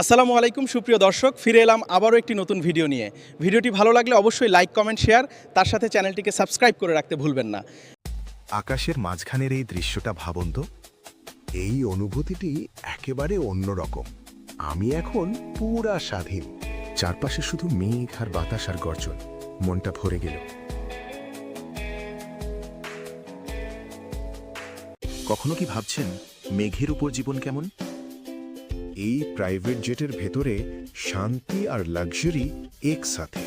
আসসালামু আলাইকুম সুপ্রিয় দর্শক, ফিরে এলাম আবারও একটি নতুন ভিডিও নিয়ে। ভিডিওটি ভালো লাগলে অবশ্যই লাইক, কমেন্ট, শেয়ার, তার সাথে চ্যানেলটিকে সাবস্ক্রাইব করে রাখতে ভুলবেন না। আকাশের মাঝখানের এই দৃশ্যটা ভাবুন তো। এই অনুভূতিটি একেবারে অন্যরকম। আমি এখন পুরা স্বাধীন। চারপাশে শুধু মেঘ আর বাতাস আর গর্জন। মনটা ভরে গেল। কখনো কি ভাবছেন মেঘের উপর জীবন কেমন? এই প্রাইভেট জেটের ভেতরে শান্তি আর লাক্সারি একসাথে।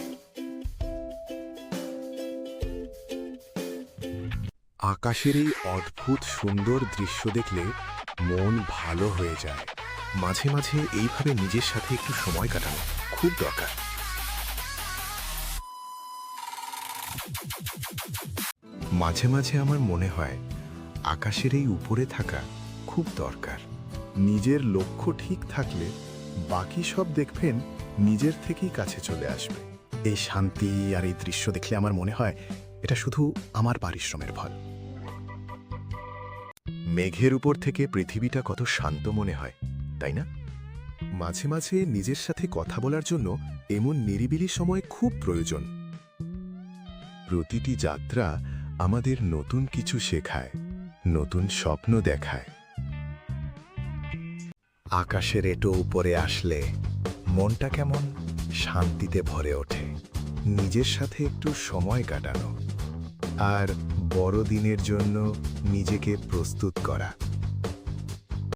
আকাশের এই অদ্ভুত সুন্দর দৃশ্য দেখলে মন ভালো হয়ে যায়। মাঝে মাঝে এইভাবে নিজের সাথে একটু সময় কাটানো খুব দরকার। মাঝে মাঝে আমার মনে হয় আকাশের এই উপরে থাকা খুব দরকার। নিজের লক্ষ্য ঠিক থাকলে বাকি সব দেখবেন নিজের থেকেই কাছে চলে আসবে। এই শান্তি আর এই দৃশ্য দেখলে আমার মনে হয় এটা শুধু আমার পরিশ্রমের ফল। মেঘের উপর থেকে পৃথিবীটা কত শান্ত মনে হয়, তাই না? মাঝে মাঝে নিজের সাথে কথা বলার জন্য এমন নিরিবিলি সময় খুব প্রয়োজন। প্রতিটি যাত্রা আমাদের নতুন কিছু শেখায়, নতুন স্বপ্ন দেখায়। আকাশের এটো উপরে আসলে মনটা কেমন শান্তিতে ভরে ওঠে। নিজের সাথে একটু সময় কাটানো আর বড়দিনের জন্য নিজেকে প্রস্তুত করা।